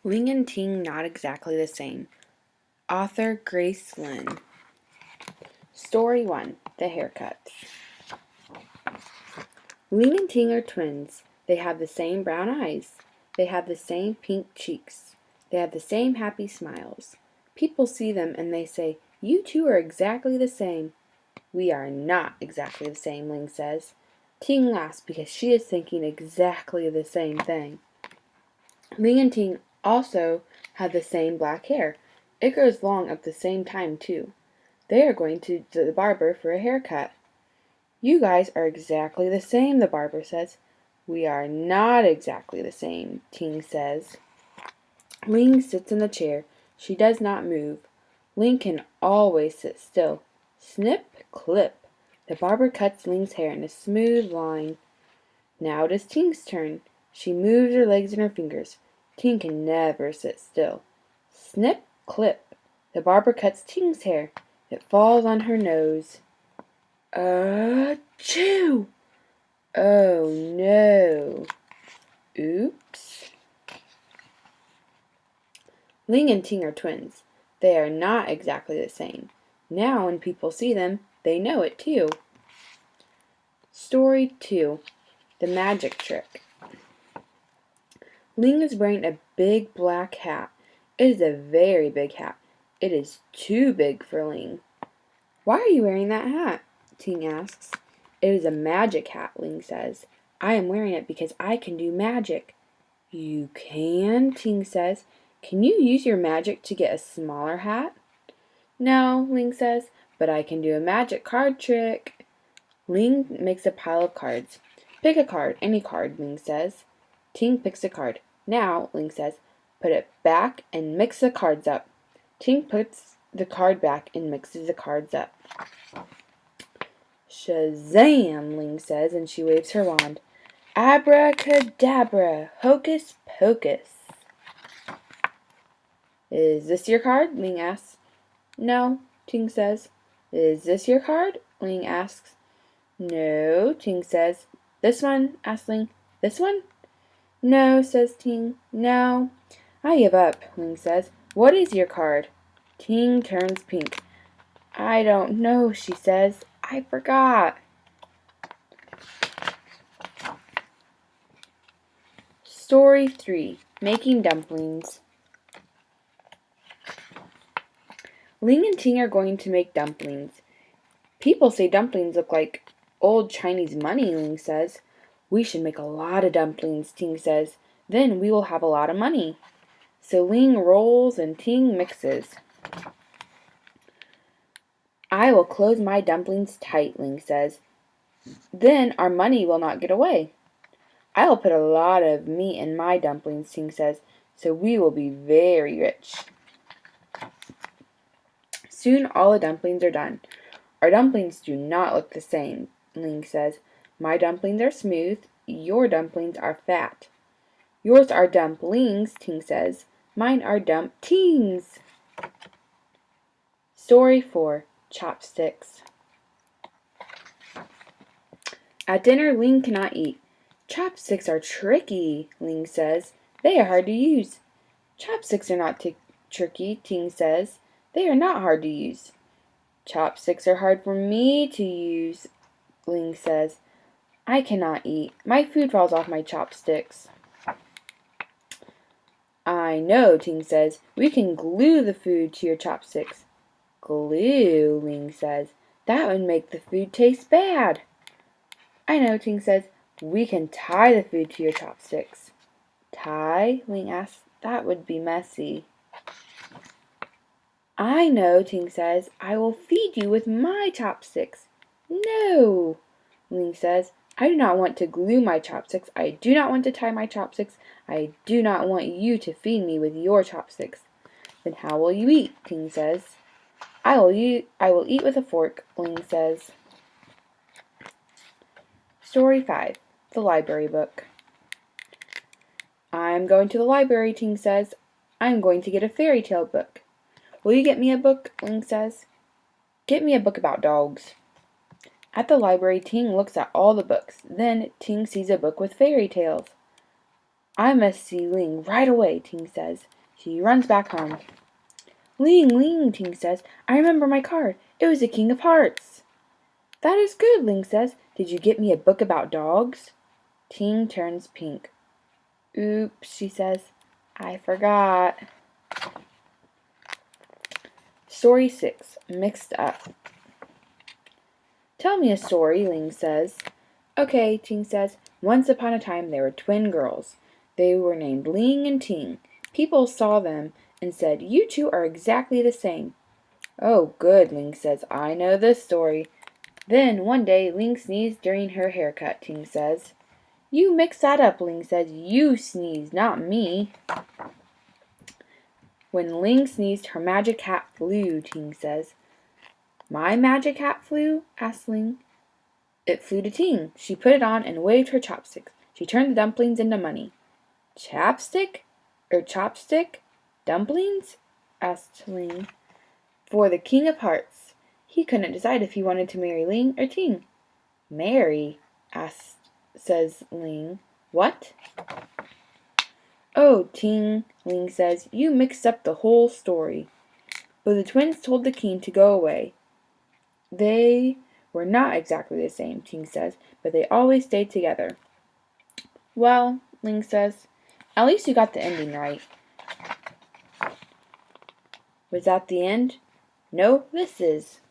Ling and Ting Not Exactly the Same. Author Grace Lynn. Story 1. The Haircuts. Ling and Ting are twins. They have the same brown eyes. They have the same pink cheeks. They have the same happy smiles. People see them and they say, "You two are exactly the same." "We are not exactly the same," Ling says. Ting laughs because she is thinking exactly the same thing. Ling and Ting also have the same black hair. It grows long at the same time, too. They are going to the barber for a haircut. "You guys are exactly the same," the barber says. "We are not exactly the same," Ting says. Ling sits in the chair. She does not move. Ling can always sit still. Snip, clip. The barber cuts Ling's hair in a smooth line. Now it is Ting's turn. She moves her legs and her fingers. Ting can never sit still. Snip, clip. The barber cuts Ting's hair. It falls on her nose. Achoo! Oh no. Oops. Ling and Ting are twins. They are not exactly the same. Now when people see them, they know it too. Story 2. The Magic Trick. Ling is wearing a big black hat. It is a very big hat. It is too big for Ling. "Why are you wearing that hat?" Ting asks. "It is a magic hat," Ling says. "I am wearing it because I can do magic." "You can?" Ting says. "Can you use your magic to get a smaller hat?" "No," Ling says, "but I can do a magic card trick." Ling makes a pile of cards. "Pick a card, any card," Ling says. Ting picks a card. "Now," Ling says, "put it back and mix the cards up." Ting puts the card back and mixes the cards up. "Shazam!" Ling says, and she waves her wand. "Abracadabra! Hocus pocus!" "Is this your card?" Ling asks. "No," Ting says. "Is this your card?" Ling asks. "No," Ting says. "This one?" asks Ling. "This one?" "No," says Ting. "No." "I give up," Ling says. "What is your card?" Ting turns pink. "I don't know," she says. "I forgot." Story 3. Making Dumplings. Ling and Ting are going to make dumplings. "People say dumplings look like old Chinese money," Ling says. "We should make a lot of dumplings," Ting says. "Then we will have a lot of money." So Ling rolls and Ting mixes. "I will close my dumplings tight," Ling says. "Then our money will not get away." "I will put a lot of meat in my dumplings," Ting says, "so we will be very rich." Soon all the dumplings are done. "Our dumplings do not look the same," Ling says. "My dumplings are smooth. Your dumplings are fat." "Yours are dumplings," Ting says. "Mine are dump-tings." Story 4. Chopsticks. At dinner, Ling cannot eat. "Chopsticks are tricky," Ling says. "They are hard to use." "Chopsticks are not tricky," Ting says. "They are not hard to use." "Chopsticks are hard for me to use," Ling says. "I cannot eat. My food falls off my chopsticks." "I know," Ting says. "We can glue the food to your chopsticks." "Glue," Ling says. "That would make the food taste bad." "I know," Ting says. "We can tie the food to your chopsticks." "Tie?" Ling asks. "That would be messy." "I know," Ting says. "I will feed you with my chopsticks." "No," Ling says. "I do not want to glue my chopsticks. I do not want to tie my chopsticks. I do not want you to feed me with your chopsticks." "Then how will you eat?" Ting says. I will eat with a fork," Ling says. Story 5. The Library Book. "I'm going to the library," Ting says. "I'm going to get a fairy tale book." "Will you get me a book?" Ling says. "Get me a book about dogs." At the library, Ting looks at all the books. Then Ting sees a book with fairy tales. "I must see Ling right away," Ting says. She runs back home. Ling, Ling, Ting says. I remember my card. It was the King of Hearts. That is good, Ling says. Did you get me a book about dogs? Ting turns pink. Oops, she says. I forgot. Story 6. Mixed Up. Tell me a story, Ling says. Okay, Ting says. Once upon a time there were twin girls. They were named Ling and Ting. People saw them and said, You two are exactly the same. Oh, good, Ling says. I know this story. Then, one day, Ling sneezed during her haircut, Ting says. You mix that up, Ling says. You sneezed, not me. When Ling sneezed, her magic hat flew, Ting says. My magic hat flew? Asked Ling. It flew to Ting. She put it on and waved her chopsticks. She turned the dumplings into money. Chapstick? Chopstick? Dumplings? Asked Ling. For the King of Hearts. He couldn't decide if he wanted to marry Ling or Ting. Marry? Says Ling. What? Oh, Ting, Ling says, you mixed up the whole story. But the twins told the king to go away. They were not exactly the same, Ting says, but they always stayed together. Well, Ling says, at least you got the ending right. Was that the end? No, this is.